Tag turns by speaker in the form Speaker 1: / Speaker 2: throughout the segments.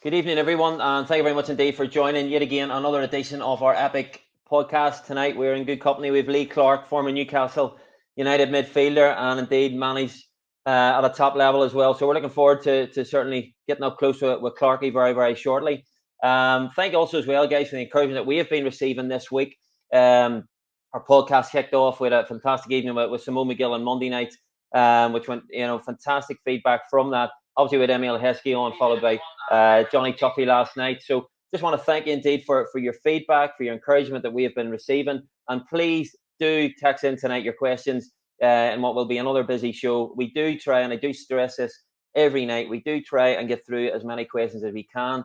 Speaker 1: Good evening, everyone, and thank you very much indeed for joining yet again another edition of our epic podcast. Tonight, we're in good company with Lee Clark, former Newcastle United midfielder, and indeed managed at a top level as well. So we're looking forward to certainly getting up close with Clarky very, very shortly. Thank you also as well, guys, for the encouragement that we have been receiving this week. Our podcast kicked off with a fantastic evening with Simone McGill on Monday night, which went, fantastic feedback from that. Obviously, with Emil Heskey on, followed by Johnny Tuffy last night. So just want to thank you indeed for your feedback, for your encouragement that we have been receiving. And please do text in tonight your questions in what will be another busy show. We do try, and I do stress this every night, we do try and get through as many questions as we can.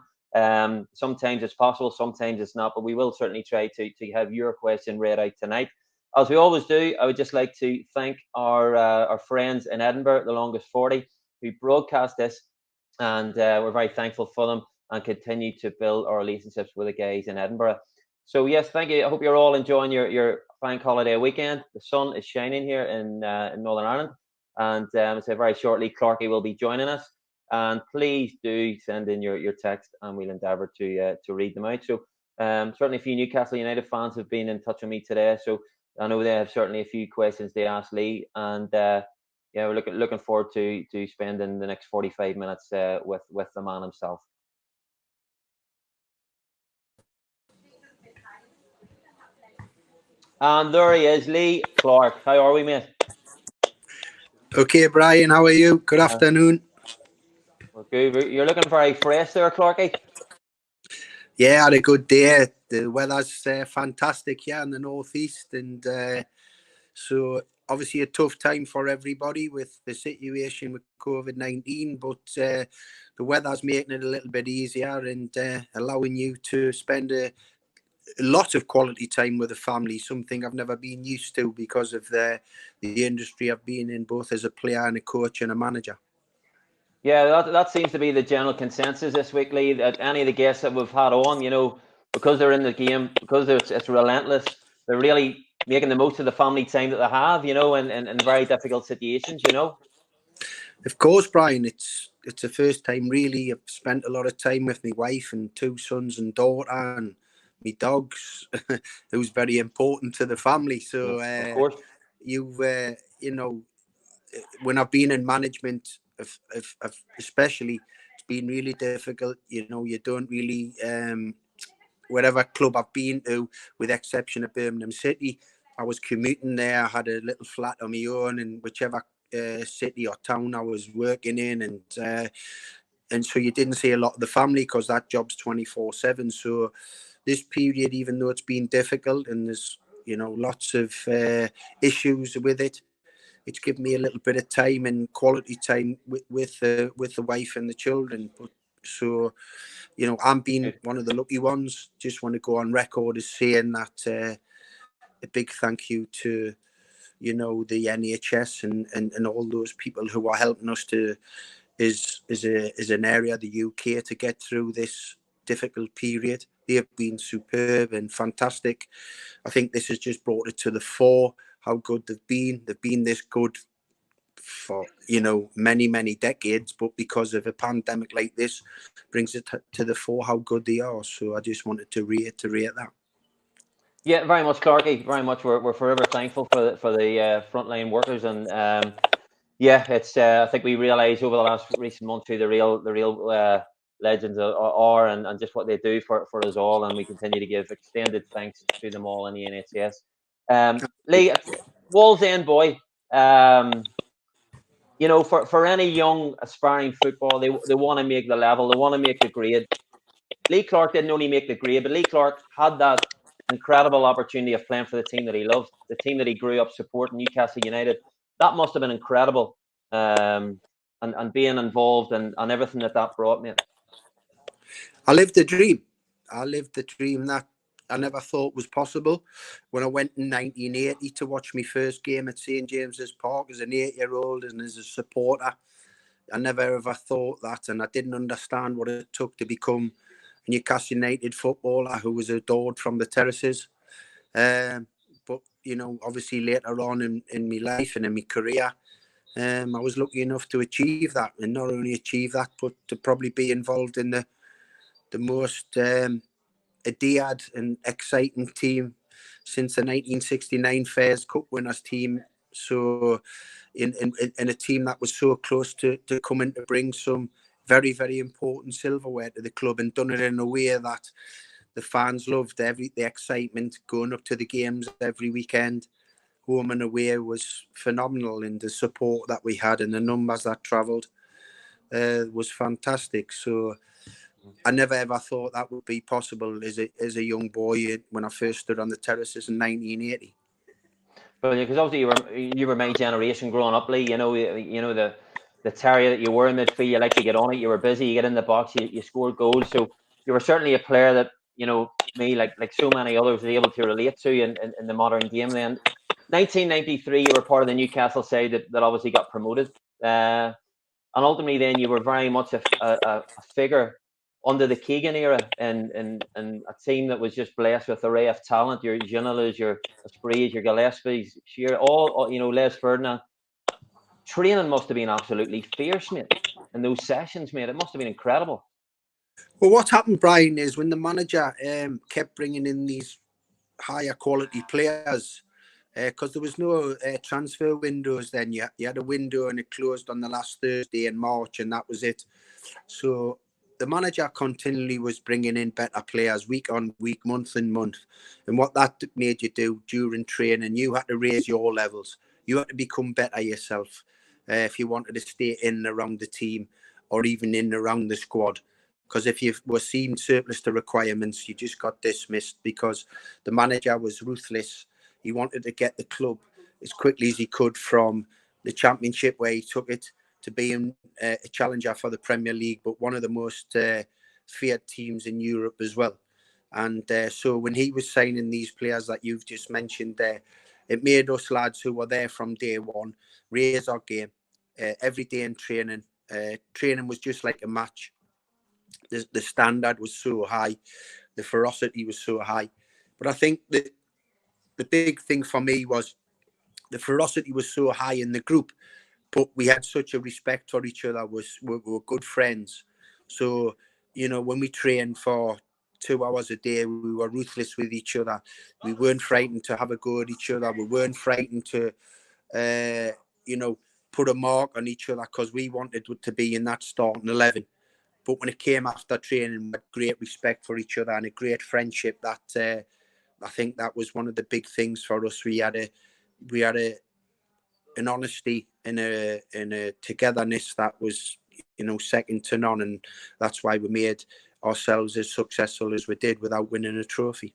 Speaker 1: Sometimes it's possible, sometimes it's not, but we will certainly try to have your question read out tonight. As we always do, I would just like to thank our friends in Edinburgh, the Longest 40, who broadcast this, and we're very thankful for them and continue to build our relationships with the guys in Edinburgh. So yes, thank you. I hope you're all enjoying your bank holiday weekend. The sun is shining here in Northern Ireland, and so very shortly Clarky will be joining us. And please do send in your text, and we'll endeavour to read them out. So certainly a few Newcastle United fans have been in touch with me today, so I know they have certainly a few questions they asked Lee, and we're looking forward to spending the next 45 minutes with the man himself. And there he is, Lee Clark. How are we, mate?
Speaker 2: Okay, Brian, how are you? Good afternoon.
Speaker 1: We're good. You're looking very fresh there, Clarky.
Speaker 2: Yeah, I had a good day. The weather's fantastic here in the northeast, and so obviously a tough time for everybody with the situation with COVID-19, but the weather's making it a little bit easier and allowing you to spend a lot of quality time with the family, something I've never been used to because of the industry I've been in, both as a player and a coach and a manager.
Speaker 1: Yeah, that seems to be the general consensus this week, Lee, that any of the guests that we've had on, because they're in the game, because it's relentless, they're really making the most of the family time that they have, in very difficult situations,
Speaker 2: Of course, Brian, it's the first time really I've spent a lot of time with my wife and two sons and daughter and my dogs, who's very important to the family. So
Speaker 1: of course.
Speaker 2: when I've been in management, especially, it's been really difficult. You don't really, whatever club I've been to, with exception of Birmingham City, I was commuting there. I had a little flat on my own in whichever city or town I was working in, and so you didn't see a lot of the family because that job's 24/7. So this period, even though it's been difficult and there's lots of issues with it, it's given me a little bit of time and quality time with the wife and the children. But so I'm being one of the lucky ones. Just want to go on record as saying that a big thank you to the NHS and all those people who are helping us to is an area, the UK, to get through this difficult period. They have been superb and fantastic. I think this has just brought it to the fore how good they've been. They've been this good for many decades, but because of a pandemic like this, brings it to the fore how good they are. So I just wanted to reiterate that.
Speaker 1: Yeah, very much, Clarky. Very much. We're forever thankful for the frontline workers, and it's. I think we realised over the last recent months who the real legends are, and just what they do for us all, and we continue to give extended thanks to them all in the NHS. Lee, Wallsend boy. For any young aspiring football, they want to make the level, they want to make the grade. Lee Clark didn't only make the grade, but Lee Clark had that incredible opportunity of playing for the team that he loved, the team that he grew up supporting, Newcastle United. That must have been incredible, and being involved and everything that brought me.
Speaker 2: I lived the dream. I lived the dream that I never thought was possible. When I went in 1980 to watch my first game at St James's Park as an 8-year-old and as a supporter, I never ever thought that, and I didn't understand what it took to become a Newcastle United footballer who was adored from the terraces. But obviously later on in my life and in my career, I was lucky enough to achieve that, and not only achieve that, but to probably be involved in the the most Adair and exciting team since the 1969 Fairs Cup winners team. So in a team that was so close to coming to bring some very, very important silverware to the club, and done it in a way that the fans loved. The excitement going up to the games every weekend, home and away, was phenomenal, and the support that we had and the numbers that travelled was fantastic. So I never ever thought that would be possible as a young boy when I first stood on the terraces in 1980.
Speaker 1: Brilliant, because obviously you were my generation growing up, Lee. You know the terrier that you were in midfield. You like to get on it. You were busy. You get in the box. You scored goals. So you were certainly a player that me like so many others was able to relate to in the modern game. Then, 1993, you were part of the Newcastle side that obviously got promoted. And ultimately, then you were very much a figure under the Keegan era, and a team that was just blessed with an array of talent. Your Ginolas, your Esprits, your Gillespies, Shearer, all Les Ferdinand. Training must have been absolutely fierce, mate. In those sessions, mate, it must have been incredible.
Speaker 2: Well, what happened, Brian, is when the manager kept bringing in these higher quality players, because there was no transfer windows then. You had a window and it closed on the last Thursday in March, and that was it. So the manager continually was bringing in better players week on week, month and month. And what that made you do during training, you had to raise your levels. You had to become better yourself if you wanted to stay in and around the team, or even in and around the squad. Because if you were seen surplus to requirements, you just got dismissed, because the manager was ruthless. He wanted to get the club as quickly as he could from the Championship, where he took it, to being a challenger for the Premier League, but one of the most feared teams in Europe as well. And so when he was signing these players that you've just mentioned there, it made us lads who were there from day one raise our game every day in training. Training was just like a match. The standard was so high, the ferocity was so high. But I think that the big thing for me was the ferocity was so high in the group, but we had such a respect for each other. We were good friends. So, when we trained for 2 hours a day, we were ruthless with each other. We weren't frightened to have a go at each other. We weren't frightened to, put a mark on each other, because we wanted to be in that starting 11. But when it came after training, we had great respect for each other and a great friendship. That I think that was one of the big things for us. We had an honesty and a togetherness that was, second to none, and that's why we made ourselves as successful as we did without winning a trophy.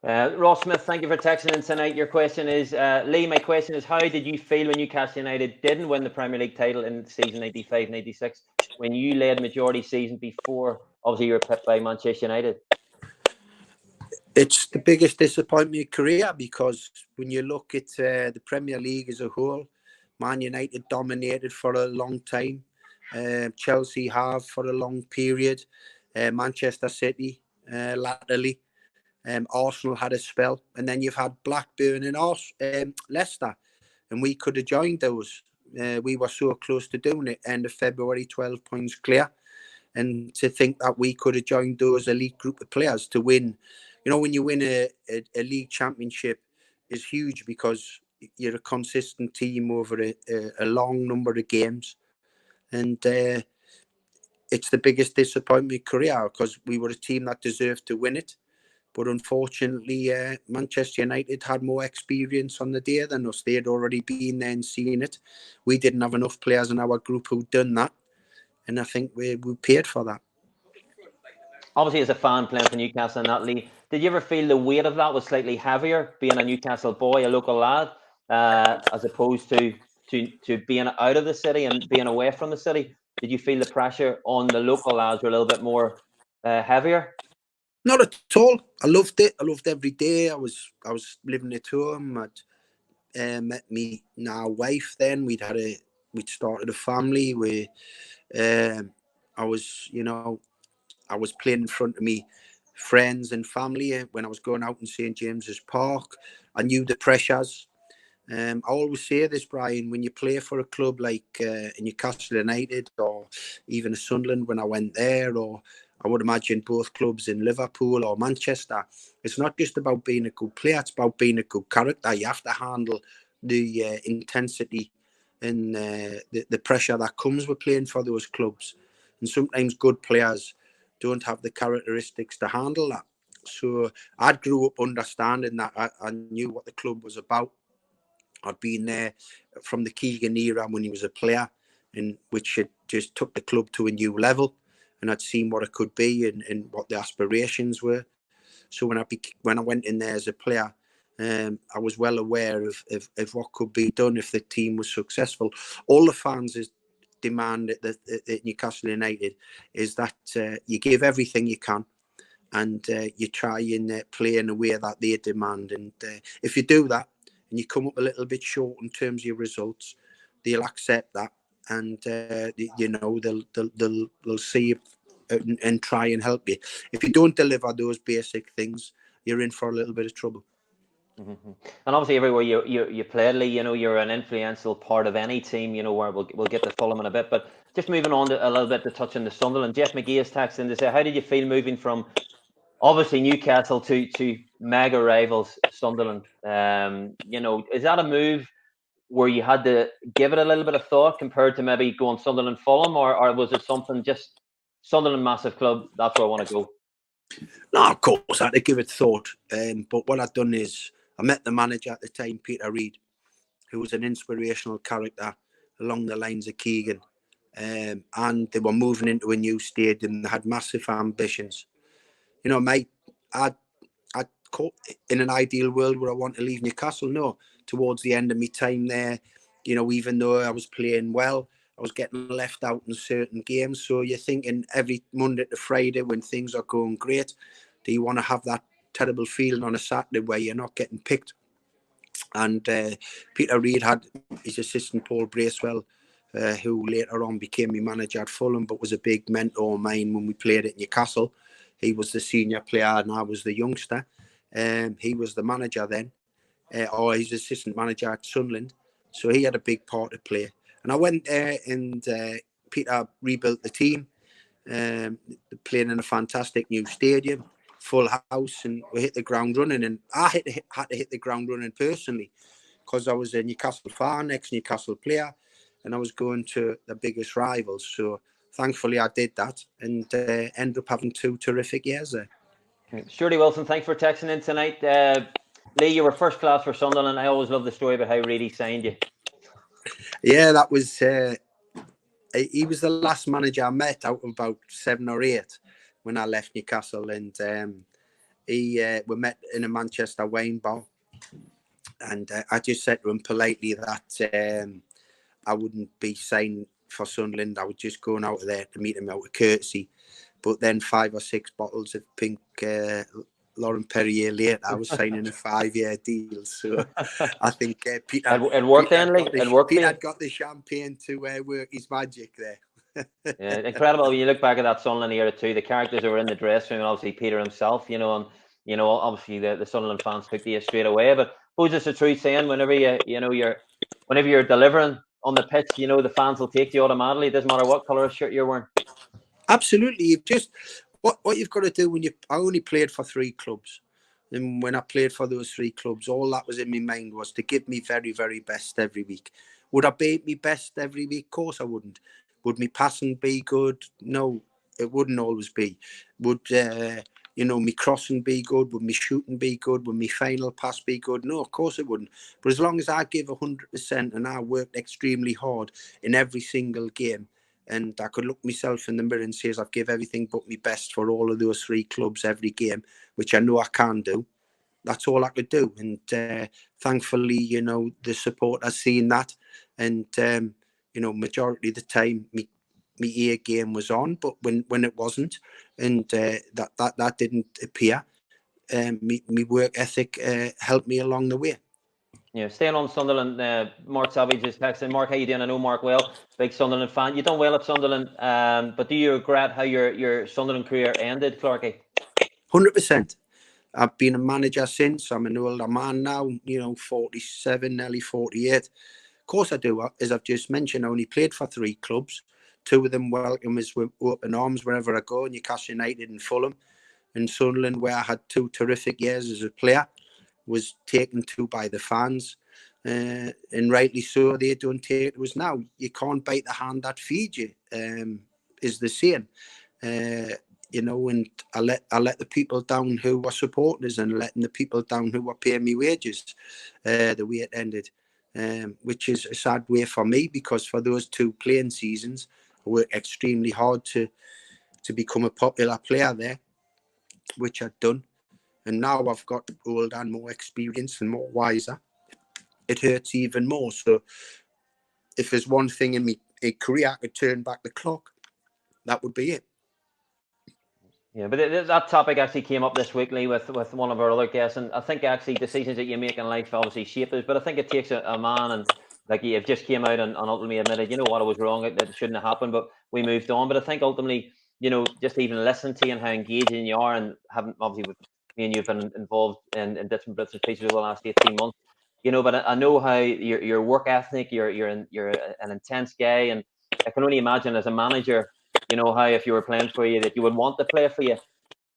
Speaker 1: Ross Smith, thank you for texting in tonight. Your question is, Lee, my question is, how did you feel when Newcastle United didn't win the Premier League title in season 95-96, when you led majority season before, obviously, you were pipped by Manchester United?
Speaker 2: It's the biggest disappointment in my career, because when you look at the Premier League as a whole, Man United dominated for a long time. Chelsea have for a long period. Manchester City latterly. Arsenal had a spell, and then you've had Blackburn and Leicester, and we could have joined those. We were so close to doing it. End of February, 12 points clear, and to think that we could have joined those elite group of players to win. When you win a league championship, is huge, because you're a consistent team over a long number of games, and it's the biggest disappointment in my career, because we were a team that deserved to win it. But unfortunately, Manchester United had more experience on the day than us. They had already been there and seen it. We didn't have enough players in our group who'd done that. And I think we paid for that.
Speaker 1: Obviously, as a fan playing for Newcastle and that, Lee, did you ever feel the weight of that was slightly heavier, being a Newcastle boy, a local lad, as opposed to being out of the city and being away from the city? Did you feel the pressure on the local lads were a little bit more heavier?
Speaker 2: Not at all. I loved it. I loved every day. I was living at home. I'd met me now wife then. We'd started a family. I was I was playing in front of me friends and family when I was going out in St James's Park. I knew the pressures. I always say this, Brian, when you play for a club like Newcastle United, or even Sunderland when I went there, or I would imagine both clubs in Liverpool or Manchester. It's not just about being a good player, it's about being a good character. You have to handle the intensity and the pressure that comes with playing for those clubs. And sometimes good players don't have the characteristics to handle that. So I grew up understanding that. I knew what the club was about. I'd been there from the Keegan era when he was a player, and which had just took the club to a new level. And I'd seen what it could be and what the aspirations were. So when I went in there as a player, I was well aware of what could be done if the team was successful. All the fans demand at Newcastle United is that you give everything you can, and you try and play in a way that they demand. And if you do that and you come up a little bit short in terms of your results, they'll accept that, and they'll see you and try and help you. If you don't deliver those basic things, you're in for a little bit of trouble.
Speaker 1: Mm-hmm. And obviously, everywhere you played, Lee, you're an influential part of any team. Where we'll get to Fulham in a bit, but just moving on to a little bit to touch on the Sunderland. Jeff McGee has texted in to say, how did you feel moving from obviously Newcastle to mega rivals Sunderland? Is that a move where you had to give it a little bit of thought compared to maybe going Sunderland Fulham, or was it something just Sunderland massive club? That's where I want to go.
Speaker 2: No, of course I had to give it thought. But what I'd done is I met the manager at the time, Peter Reid, who was an inspirational character along the lines of Keegan. And they were moving into a new stadium. They had massive ambitions. Mate, I'd in an ideal world would I want to leave Newcastle? No. Towards the end of my time there, even though I was playing well, I was getting left out in certain games. So you're thinking every Monday to Friday when things are going great, do you want to have that terrible feeling on a Saturday where you're not getting picked? And Peter Reid had his assistant Paul Bracewell, who later on became my manager at Fulham, but was a big mentor of mine when we played at Newcastle. He was the senior player and I was the youngster. He was the manager then, or his assistant manager at Sunderland. So he had a big part to play. And I went there and Peter rebuilt the team, playing in a fantastic new stadium, full house, and we hit the ground running. And I had to hit the ground running personally because I was a Newcastle fan, ex-Newcastle player, and I was going to the biggest rivals. So thankfully I did that and ended up having 2 terrific years there.
Speaker 1: Shirley Wilson, thanks for texting in tonight. Lee, you were first class for Sunderland. I always love the story about how Reedy signed you.
Speaker 2: Yeah, that was... he was the last manager I met out of about 7 or 8 when I left Newcastle. And we met in a Manchester wine bar. And I just said to him politely that I wouldn't be signing for Sunderland. I was just going out there to meet him out of courtesy. But then 5 or 6 bottles of pink Laurent Perrier later, I was signing a 5-year deal. So I think Peter...
Speaker 1: It worked then, Lee?
Speaker 2: Peter had got the champagne to work his magic there.
Speaker 1: Yeah, incredible. When you look back at that Sunderland era too, the characters who were in the dressing room, and obviously Peter himself, and obviously the Sunderland fans took to you straight away. But who's just a true saying? Whenever you're delivering on the pitch, the fans will take you automatically. It doesn't matter what colour of shirt you're wearing.
Speaker 2: Absolutely. You've just what you've got to do when I only played for 3 clubs. And when I played for those 3 clubs, all that was in my mind was to give me very, very best every week. Would I be my best every week? Of course I wouldn't. Would my passing be good? No, it wouldn't always be. Would my crossing be good? Would my shooting be good? Would my final pass be good? No, of course it wouldn't. But as long as I give 100% and I worked extremely hard in every single game, and I could look myself in the mirror and say, I've give everything but my best for all of those 3 clubs every game, which I know I can do. That's all I could do. And thankfully, the support has seen that. And, majority of the time, my A game was on, but when it wasn't, and that didn't appear, my work ethic helped me along the way.
Speaker 1: Yeah, staying on Sunderland, Mark Savage is texting. Mark, how you doing? I know Mark well, big Sunderland fan. You done well at Sunderland, but do you regret how your Sunderland career ended, Clarky?
Speaker 2: 100%. I've been a manager since. I'm an older man now, 47, nearly 48. Of course I do. As I've just mentioned, I only played for 3 clubs. two of them welcome us with open arms wherever I go. Newcastle United and Fulham, and Sunderland, where I had 2 terrific years as a player, was taken to by the fans, and rightly so. They don't take to us now. You can't bite the hand that feeds you, is the saying. And I let the people down who were supporting us, and letting the people down who were paying me wages, the way it ended, which is a sad way for me, because for those 2 playing seasons, I worked extremely hard to become a popular player there, which I'd done. And now I've got older and more experienced and more wiser. It hurts even more. So if there's one thing in me a career I could turn back the clock, that would be it.
Speaker 1: Yeah, but that topic actually came up this weekly with one of our other guests, and I think actually decisions that you make in life obviously shape us, but I think it takes a man, and like you've just came out and ultimately admitted, you know what, it was wrong, it shouldn't have happened, but we moved on. But I think ultimately, you know, just even listening to you and how engaging you are, and having obviously with me and you've been involved in different bits and pieces over the last 18 months, you know, but I know how your work ethic, you're an intense guy, and I can only imagine as a manager, you know, how if you were playing for you that you would want to play for you.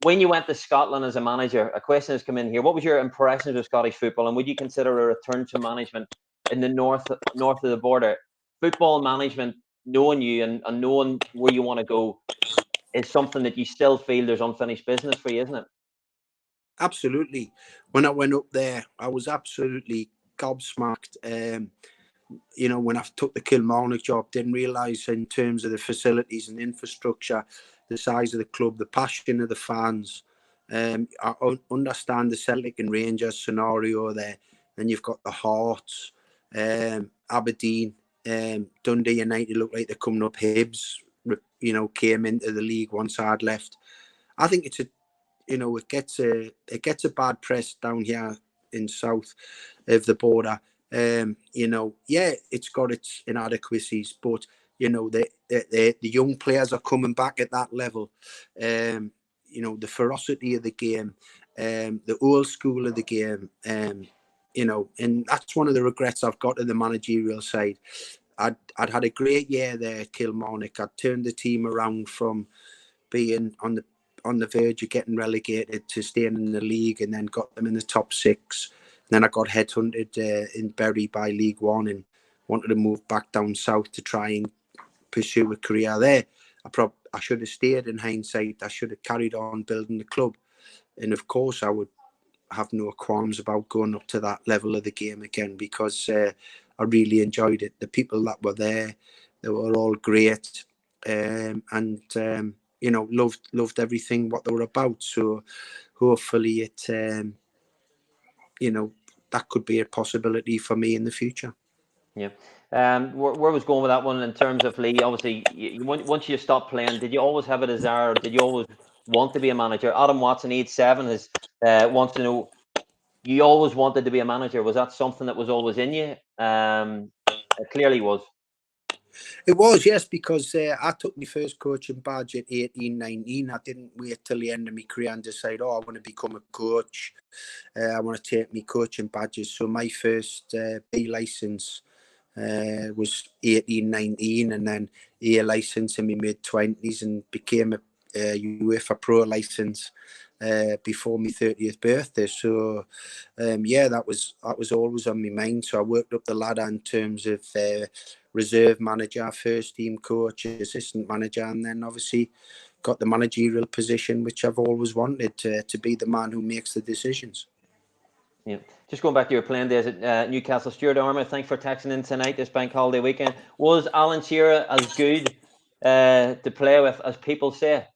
Speaker 1: When you went to Scotland as a manager, a question has come in here. What was your impressions of Scottish football, and would you consider a return to management in the north of the border? Football management, knowing you and knowing where you want to go, is something that you still feel there's unfinished business for you, isn't it?
Speaker 2: Absolutely. When I went up there, I was absolutely gobsmacked. When I took the Kilmarnock job, didn't realise in terms of the facilities and infrastructure, the size of the club, the passion of the fans. I understand the Celtic and Rangers scenario there. Then you've got the Hearts, Aberdeen, Dundee United look like they're coming up. Hibs, came into the league once I'd left. I think it's it gets a bad press down here in south of the border. It's got its inadequacies, but the young players are coming back at that level. The ferocity of the game, the old school of the game, and that's one of the regrets I've got to the managerial side. I'd had a great year there at Kilmarnock. I'd turned the team around from being on the verge of getting relegated to staying in the league, and then got them in the top 6. And then I got headhunted in Bury by League One and wanted to move back down south to try and pursue a career there. I should have stayed. In hindsight, I should have carried on building the club, and of course I would have no qualms about going up to that level of the game again, because I really enjoyed it. The people that were there, they were all great, and loved everything what they were about. So hopefully it that could be a possibility for me in the future.
Speaker 1: Yeah. Where I was going with that one in terms of Lee, obviously, once you stopped playing, did you always have a desire? Did you always want to be a manager? Adam Watson, age 7, wants to know, you always wanted to be a manager. Was that something that was always in you? It clearly was.
Speaker 2: It was, yes, because I took my first coaching badge at 18, 19. I didn't wait till the end of my career and decide, I want to become a coach. I want to take my coaching badges. So my first B licence was 18, 19, and then A licence in my mid-20s, and became a UEFA Pro licence before my 30th birthday. So that was always on my mind. So I worked up the ladder in terms of reserve manager, first team coach, assistant manager, and then obviously got the managerial position, which I've always wanted, to be the man who makes the decisions.
Speaker 1: Yeah. Just going back to your playing days at Newcastle, Stuart Armour, thanks for texting in tonight, this bank holiday weekend. Was Alan Shearer as good to play with as people say?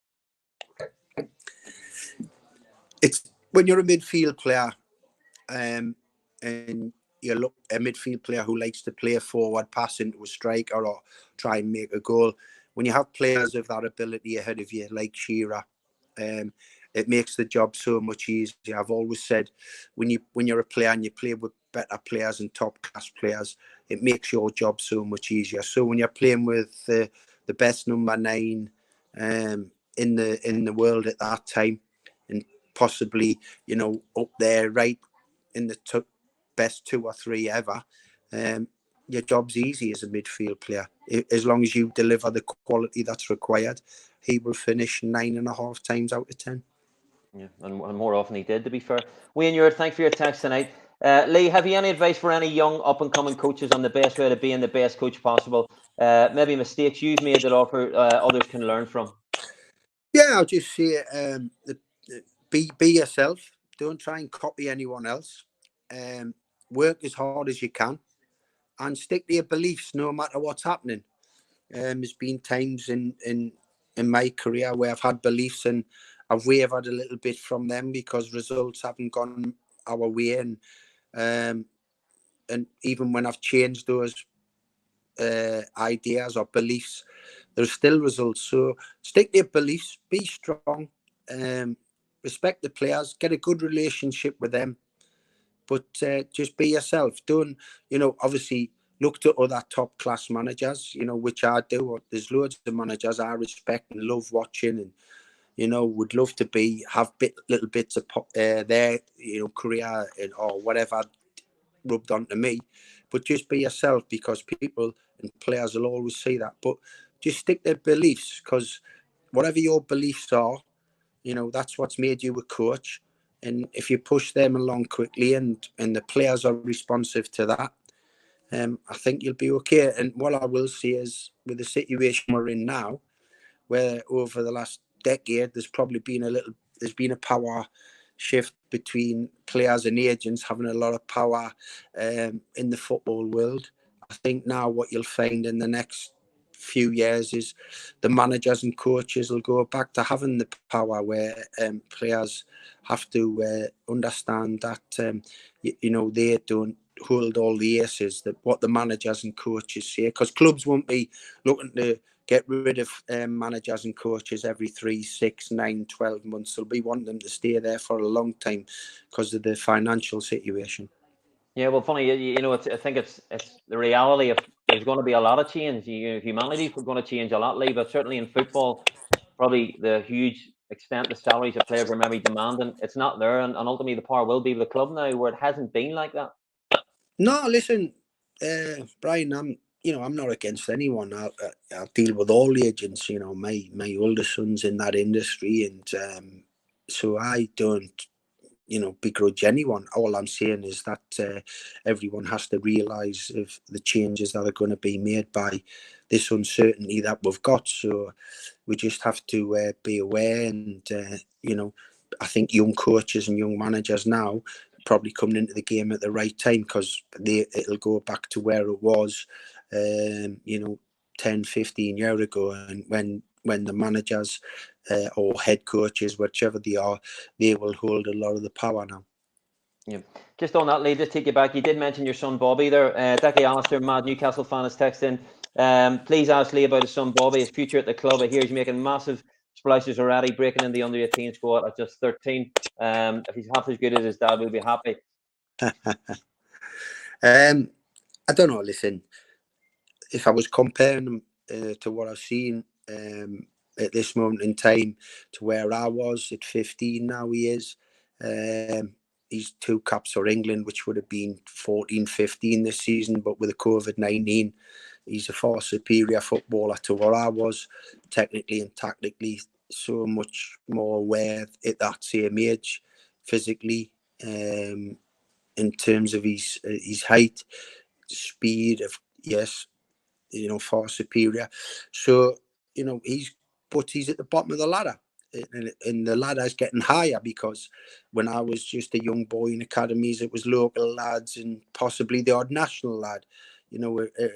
Speaker 2: It's when you're a midfield player, and you look a midfield player who likes to play forward, pass into a striker, or try and make a goal. When you have players of that ability ahead of you, like Shearer, it makes the job so much easier. I've always said, when you're a player and you play with better players and top class players, it makes your job so much easier. So when you're playing with the best number 9 in the world at that time, and possibly up there, right in the best 2 or 3 ever, your job's easy as a midfield player. As long as you deliver the quality that's required, he will finish 9.5 times out of 10.
Speaker 1: Yeah, and more often he did, to be fair. Wayne, thanks for your text tonight. Lee, have you any advice for any young up-and-coming coaches on the best way to being the best coach possible? Maybe mistakes you've made that offer others can learn from?
Speaker 2: Yeah, I'll just say be yourself. Don't try and copy anyone else. Work as hard as you can and stick to your beliefs no matter what's happening. There's been times in my career where I've had beliefs and I've wavered a little bit from them because results haven't gone our way, um, and even when I've changed those ideas or beliefs, there's still results. So stick to your beliefs, be strong, um, respect the players, get a good relationship with them, but just be yourself. Don't, obviously look to other top class managers, which I do. There's loads of managers I respect and love watching, and would love to have little bits of their career or whatever rubbed onto me. But just be yourself, because people and players will always see that. But just stick to beliefs, because whatever your beliefs are, that's what's made you a coach. And if you push them along quickly and the players are responsive to that, I think you'll be okay. And what I will say is, with the situation we're in now, where over the last decade there's been a power shift between players and agents having a lot of power in the football world. I think now what you'll find in the next few years is the managers and coaches will go back to having the power, where players have to understand that they don't hold all the aces, that what the managers and coaches say, because clubs won't be looking to get rid of managers and coaches every 3, 6, 9, 12 months. They'll be wanting them to stay there for a long time because of the financial situation.
Speaker 1: Yeah, well, funny, I think it's the reality of there's going to be a lot of change. Humanity's going to change a lot, Lee, but certainly in football, probably the huge extent the salaries that players are maybe demanding, it's not there, and ultimately the power will be with the club now, where it hasn't been like that.
Speaker 2: No, listen, Brian, I'm not against anyone. I'll deal with all agents. My older son's in that industry, and so I don't begrudge anyone. All I'm saying is that everyone has to realise of the changes that are going to be made by this uncertainty that we've got. So we just have to be aware, and I think young coaches and young managers now probably coming into the game at the right time, because it'll go back to where it was 10, 15 years ago, and when the managers or head coaches, whichever they are, they will hold a lot of the power now.
Speaker 1: Yeah. Just on that, Lee, just take you back. You did mention your son Bobby there. Decky Alistair, mad Newcastle fan, is texting. Please ask Lee about his son Bobby, his future at the club. I hear he's making massive splashes already, breaking in the under 18 squad at just 13. If he's half as good as his dad, we'll be happy.
Speaker 2: I don't know. Listen, if I was comparing him to what I've seen at this moment in time to where I was at 15, now he is. He's 2 caps for England, which would have been 14, 15 this season, but with the COVID-19, he's a far superior footballer to what I was, technically and tactically, so much more aware at that same age, physically, in terms of his height, speed, of yes, far superior. So, he's at the bottom of the ladder. And the ladder's getting higher, because when I was just a young boy in academies, it was local lads and possibly the odd national lad,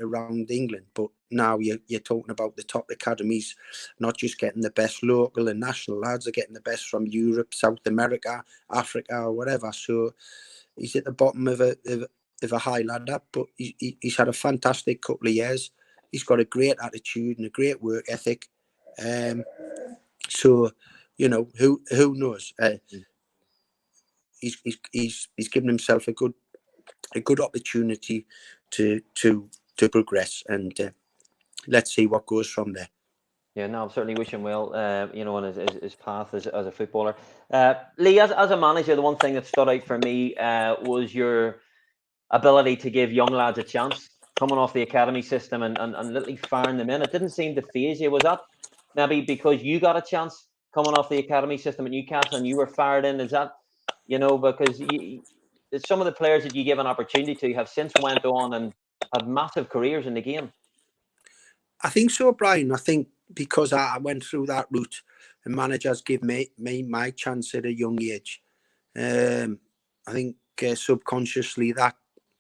Speaker 2: around England. But now you're talking about the top academies, not just getting the best local and national lads, are getting the best from Europe, South America, Africa, or whatever. So he's at the bottom of a high ladder, but he's had a fantastic couple of years. He's got a great attitude and a great work ethic. So, who knows? He's given himself a good opportunity to progress, and let's see what goes from there.
Speaker 1: Yeah, no, I'm certainly wishing well, on his path as a footballer. Lee, as a manager, the one thing that stood out for me was your ability to give young lads a chance. coming off the academy system and literally firing them in. It didn't seem to phase you. Was that maybe because you got a chance coming off the academy system at Newcastle and you were fired in? Is that, because some of the players that you give an opportunity to have since went on and have massive careers in the game?
Speaker 2: I think so, Brian. I think because I went through that route and managers give me my chance at a young age. I think subconsciously that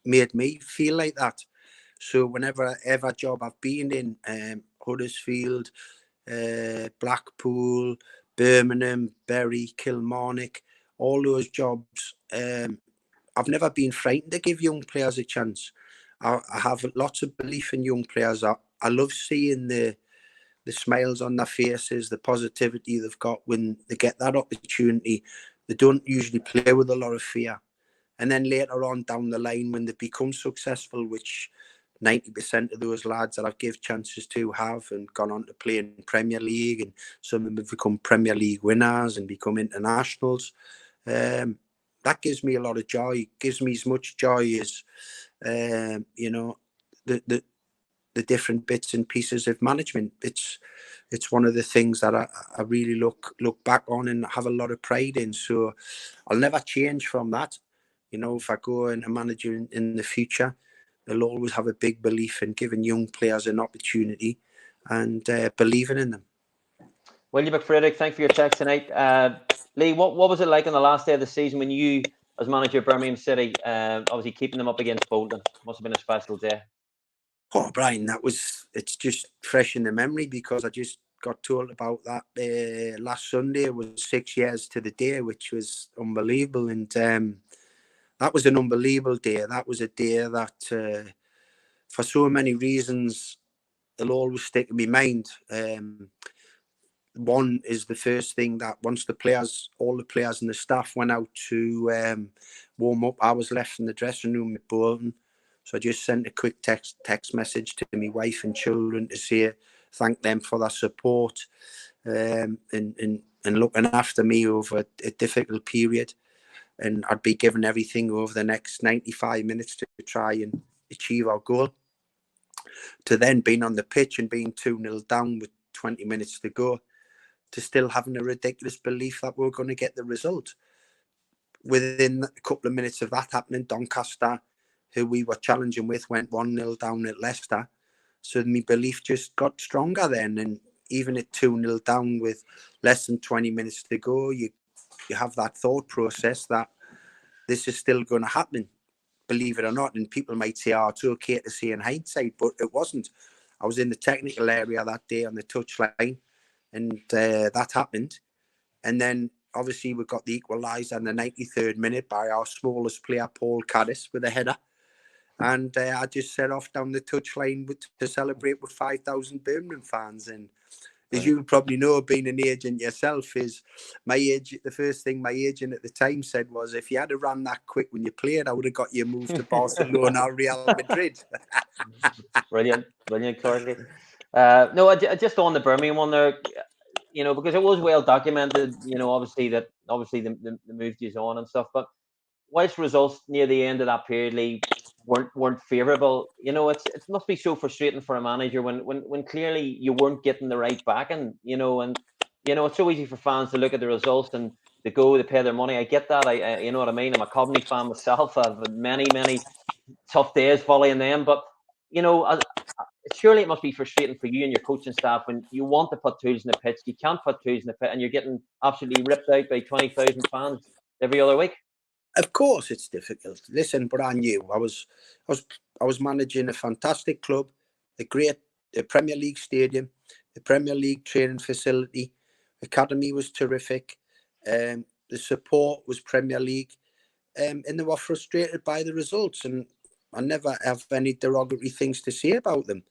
Speaker 2: made me feel like that. So whenever ever job I've been in, Huddersfield, Blackpool, Birmingham, Bury, Kilmarnock, all those jobs, I've never been frightened to give young players a chance. I have lots of belief in young players. I love seeing the smiles on their faces, the positivity they've got when they get that opportunity. They don't usually play with a lot of fear. And then later on down the line, when they become successful, which 90% of those lads that I've given chances to have and gone on to play in Premier League, and some of them have become Premier League winners and become internationals. That gives me a lot of joy. It gives me as much joy as, the different bits and pieces of management. It's one of the things that I really look back on and have a lot of pride in. So I'll never change from that. If I go and a manager in the future, they'll always have a big belief in giving young players an opportunity and believing in them.
Speaker 1: William McFrederick, thanks for your text tonight. Lee, what was it like on the last day of the season when you, as manager of Birmingham City, obviously keeping them up against Bolton? Must have been a special day.
Speaker 2: Oh, Brian, it's just fresh in the memory because I just got told about that last Sunday. It was 6 years to the day, which was unbelievable. And that was an unbelievable day. That was a day that, for so many reasons, it'll always stick in my mind. One is the first thing that once all the players and the staff went out to warm up, I was left in the dressing room with Bolton. So I just sent a quick text message to my wife and children to say thank them for their support and looking after me over a difficult period. And I'd be given everything over the next 95 minutes to try and achieve our goal. To then being on the pitch and being 2-0 down with 20 minutes to go, to still having a ridiculous belief that we're going to get the result. Within a couple of minutes of that happening, Doncaster, who we were challenging with, went 1-0 down at Leicester. So my belief just got stronger then. And even at 2-0 down with less than 20 minutes to go, you have that thought process that this is still going to happen, believe it or not. And people might say, oh, it's okay to say in hindsight, but it wasn't. I was in the technical area that day on the touchline, and that happened. And then obviously we got the equaliser in the 93rd minute by our smallest player, Paul Caddis, with a header. And I just set off down the touchline to celebrate with 5,000 Birmingham fans. And as you probably know, being an agent yourself, is the first thing my agent at the time said was, if you had run that quick when you played, I would have got you moved to Barcelona or Real Madrid.
Speaker 1: Brilliant, Clarky. No, just on the Birmingham one there, because it was well documented, obviously the move is on and stuff, but whilst results near the end of that period, Lee, weren't favourable, it must be so frustrating for a manager when clearly you weren't getting the right backing, and it's so easy for fans to look at the results and to pay their money. I get that. I you know what I mean? I'm a Coveney fan myself. I've had many tough days following them, but surely it must be frustrating for you and your coaching staff when you want to put tools in the pitch, you can't put tools in the pit, and you're getting absolutely ripped out by 20,000 fans every other week.
Speaker 2: Of course, it's difficult. Listen, but I knew I was managing a fantastic club, a Premier League stadium, a Premier League training facility. Academy was terrific. The support was Premier League, and they were frustrated by the results. And I never have any derogatory things to say about them.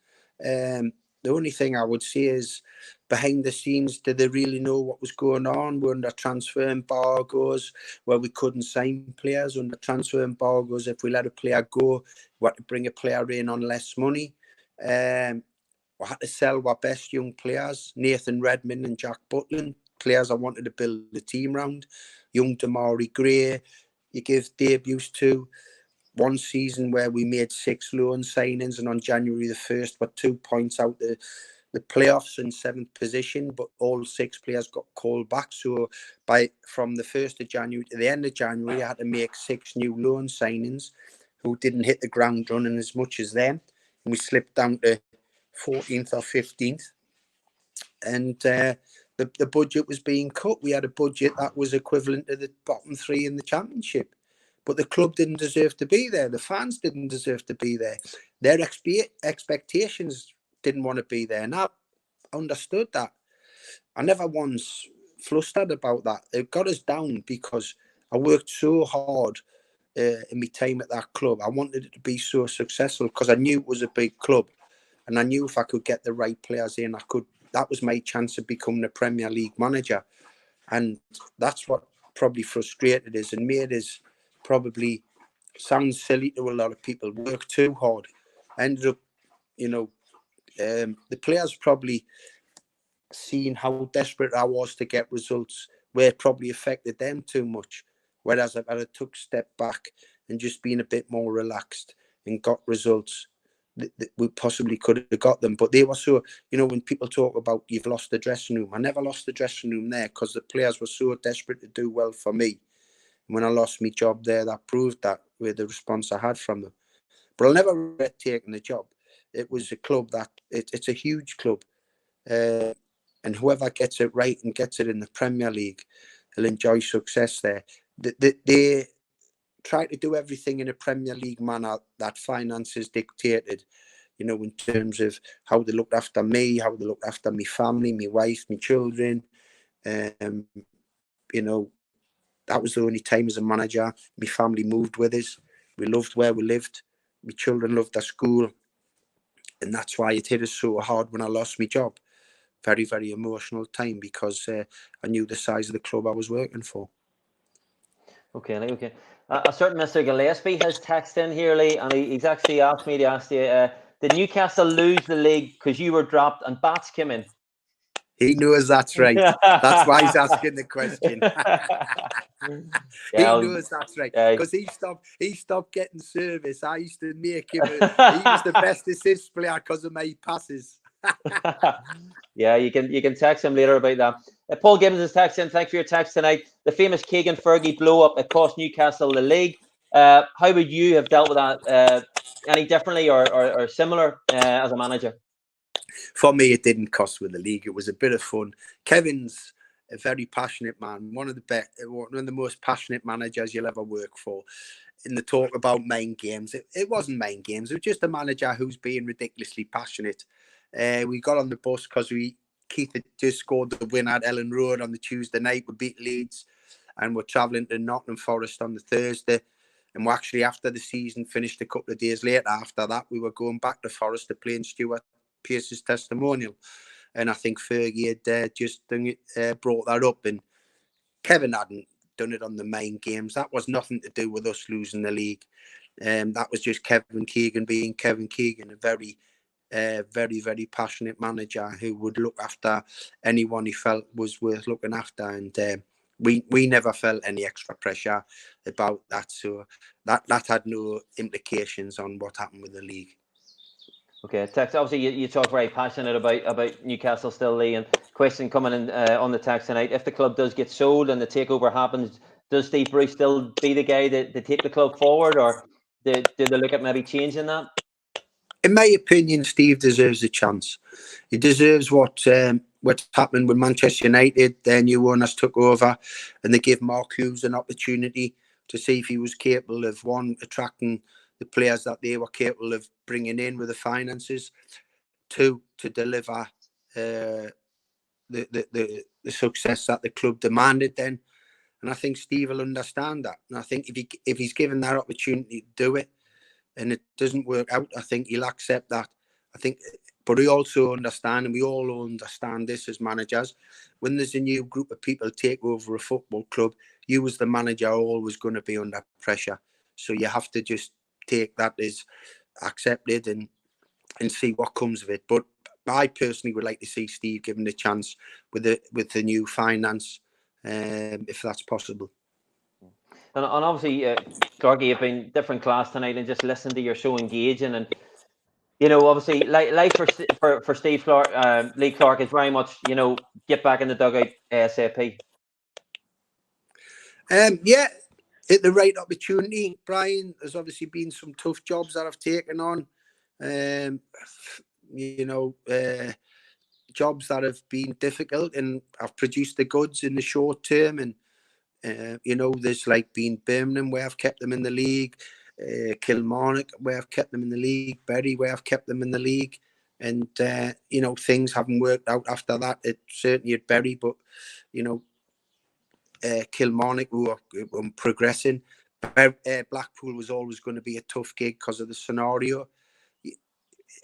Speaker 2: The only thing I would say is, behind the scenes, did they really know what was going on? We're under transfer embargoes where we couldn't sign players. Under transfer embargoes, if we let a player go, we had to bring a player in on less money. We had to sell our best young players, Nathan Redmond and Jack Butland, players I wanted to build the team around. Young Damari Gray, you give debuts to. one season where we made 6 loan signings, and on January the 1st, we're 2 points out the playoffs in 7th position, but all 6 players got called back. So from the 1st of January to the end of January, I had to make 6 new loan signings who didn't hit the ground running as much as them. And we slipped down to 14th or 15th. And the budget was being cut. We had a budget that was equivalent to the bottom 3 in the championship. But the club didn't deserve to be there. The fans didn't deserve to be there. Their expectations didn't want to be there. And I understood that. I never once flustered about that. It got us down because I worked so hard in my time at that club. I wanted it to be so successful because I knew it was a big club. And I knew if I could get the right players in, that was my chance of becoming a Premier League manager. And that's what probably frustrated us and made us probably sound silly to a lot of people, work too hard. Ended up, the players probably seeing how desperate I was to get results, where it probably affected them too much. Whereas if I took a step back and just been a bit more relaxed and got results, we possibly could have got them. But they were so, when people talk about you've lost the dressing room, I never lost the dressing room there because the players were so desperate to do well for me. And when I lost my job there, that proved that with the response I had from them. But I'll never regret taking the job. It was a club that, it's a huge club. And whoever gets it right and gets it in the Premier League will enjoy success there. They try to do everything in a Premier League manner that finances dictated, in terms of how they looked after me, how they looked after my family, my wife, my children. That was the only time as a manager my family moved with us. We loved where we lived. My children loved their school. And that's why it hit us so hard when I lost my job. Very, very emotional time because I knew the size of the club I was working for.
Speaker 1: Okay, Lee, okay. A certain Mr. Gillespie has texted in here, Lee, and he's actually asked me to ask you, did Newcastle lose the league because you were dropped and Bats came in?
Speaker 2: He knows that's right. That's why he's asking the question. He knows that's right. Because he stopped getting service. I used to make him he was the best assist player because of my passes.
Speaker 1: Yeah, you can text him later about that. Paul Gibbons is texting. Thanks for your text tonight. The famous Keegan Fergie blow up, it cost Newcastle the league. How would you have dealt with that? Any differently or similar as a manager?
Speaker 2: For me, it didn't cost with the league. It was a bit of fun. Kevin's a very passionate man, one of the most passionate managers you'll ever work for. In the talk about mind games, it wasn't mind games. It was just a manager who's being ridiculously passionate. We got on the bus because Keith had just scored the win at Ellen Road on the Tuesday night. We beat Leeds, and we're travelling to Nottingham Forest on the Thursday. And we actually, after the season finished a couple of days later, after that, we were going back to Forest to play in Stuart Pearce's testimonial. And I think Fergie had just brought that up. And Kevin hadn't done it on the main games. That was nothing to do with us losing the league. That was just Kevin Keegan being Kevin Keegan, a very, very passionate manager who would look after anyone he felt was worth looking after. And we never felt any extra pressure about that. So that had no implications on what happened with the league.
Speaker 1: Okay, text. Obviously, you talk very passionate about Newcastle still, Lee. And question coming in on the text tonight: if the club does get sold and the takeover happens, does Steve Bruce still be the guy to take the club forward, or do they look at maybe changing that?
Speaker 2: In my opinion, Steve deserves a chance. He deserves what's happened with Manchester United. Their new owners took over, and they gave Mark Hughes an opportunity to see if he was capable of attracting the players that they were capable of bringing in with the finances. Two, to deliver the success that the club demanded then. And I think Steve will understand that. And I think if he's given that opportunity to do it and it doesn't work out, I think he'll accept that. But we also understand, and we all understand this as managers, when there's a new group of people take over a football club, you as the manager are always going to be under pressure. So you have to just take that as accepted and see what comes of it. But I personally would like to see Steve given the chance with the new finance, if that's possible.
Speaker 1: And obviously, Clarky, you've been different class tonight, and just listen to you're so engaging, and obviously, life for Steve Clark, Lee Clark, is very much get back in the dugout ASAP.
Speaker 2: Yeah, at the right opportunity, Brian. There's obviously been some tough jobs that I've taken on. You know, jobs that have been difficult, and I've produced the goods in the short term. And there's like been Birmingham where I've kept them in the league, Kilmarnock where I've kept them in the league, Bury where I've kept them in the league, and things haven't worked out after that. It certainly at Bury, but Kilmarnock were progressing. Blackpool was always going to be a tough gig because of the scenario.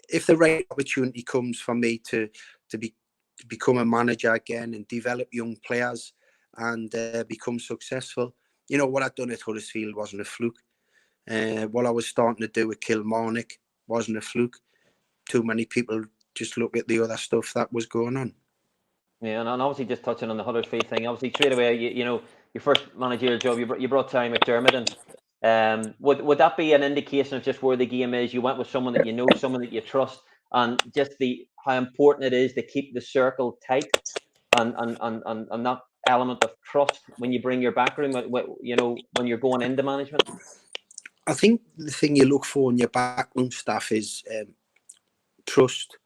Speaker 2: If the right opportunity comes for me to become a manager again and develop young players and become successful, what I'd done at Huddersfield wasn't a fluke. What I was starting to do with Kilmarnock wasn't a fluke. Too many people just look at the other stuff that was going on.
Speaker 1: Yeah, and obviously just touching on the Huddersfield thing, obviously straight away, your first managerial job, you brought Terry McDermott in. Would that be an indication of just where the game is? You went with someone that you know, someone that you trust, and just how important it is to keep the circle tight, and that element of trust when you bring your backroom, when you're going into management.
Speaker 2: I think the thing you look for in your backroom staff is trust,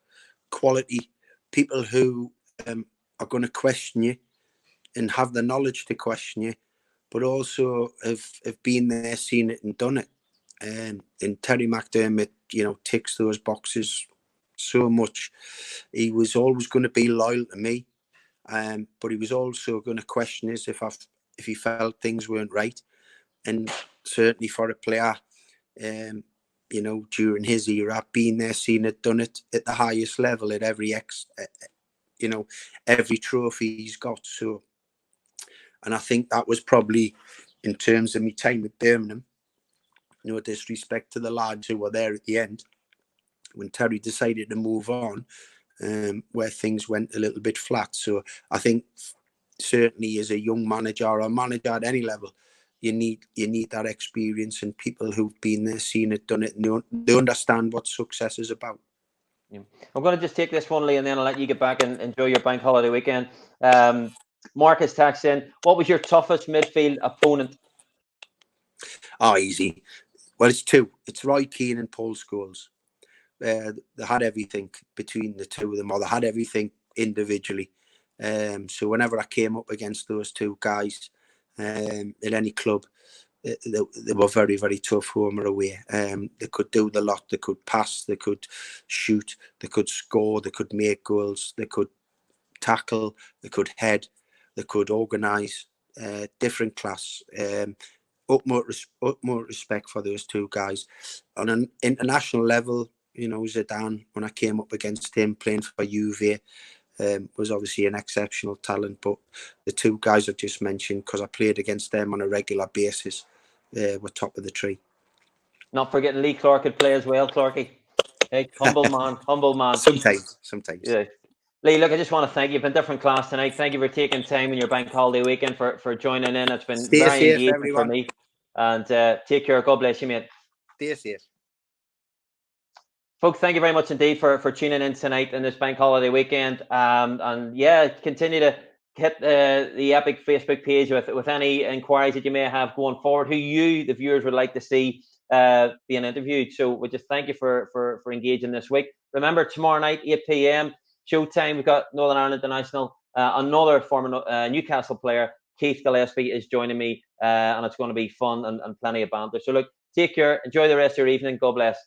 Speaker 2: quality, people who are going to question you and have the knowledge to question you, but also have been there, seen it and done it. And Terry McDermott, ticks those boxes so much. He was always going to be loyal to me, but he was also going to question us if he felt things weren't right. And certainly for a player, during his era, been there, seen it, done it at the highest level at every every trophy he's got. So, and I think that was probably, in terms of my time at Birmingham, no disrespect to the lads who were there at the end, when Terry decided to move on, where things went a little bit flat. So I think certainly as a young manager or a manager at any level, you need that experience and people who've been there, seen it, done it, and they understand what success is about.
Speaker 1: Yeah. I'm going to just take this one, Lee, and then I'll let you get back and enjoy your bank holiday weekend. Marcus tax in. What was your toughest midfield opponent?
Speaker 2: Oh, easy. Well, it's two. It's Roy Keane and Paul Scholes. They had everything between the two of them, or they had everything individually. So whenever I came up against those two guys at any club, they were very, very tough home or away. They could do the lot. They could pass. They could shoot. They could score. They could make goals. They could tackle. They could head. They could organise. Different class. Utmost respect for those two guys. On an international level, Zidane, when I came up against him playing for Juve, was obviously an exceptional talent. But the two guys I just mentioned, because I played against them on a regular basis, were top of the tree.
Speaker 1: Not forgetting Lee Clark could play as well, Clarky. Hey, humble man.
Speaker 2: Sometimes.
Speaker 1: Yeah. Lee, look, I just want to thank you. You've been different class tonight. Thank you for taking time in your bank holiday weekend for joining in. It's been
Speaker 2: Stay
Speaker 1: very
Speaker 2: safe,
Speaker 1: engaging
Speaker 2: everyone.
Speaker 1: for me. And take care. God bless you, mate.
Speaker 2: Stay safe.
Speaker 1: Folks, thank you very much indeed for tuning in tonight in this bank holiday weekend. And yeah, continue to hit the Epic Facebook page with any inquiries that you may have going forward, who you, the viewers, would like to see being interviewed. So we just thank you for engaging this week. Remember, tomorrow night, 8 p.m, showtime, we've got Northern Ireland International. Another former Newcastle player, Keith Gillespie, is joining me, and it's going to be fun and plenty of banter. So look, take care, enjoy the rest of your evening. God bless.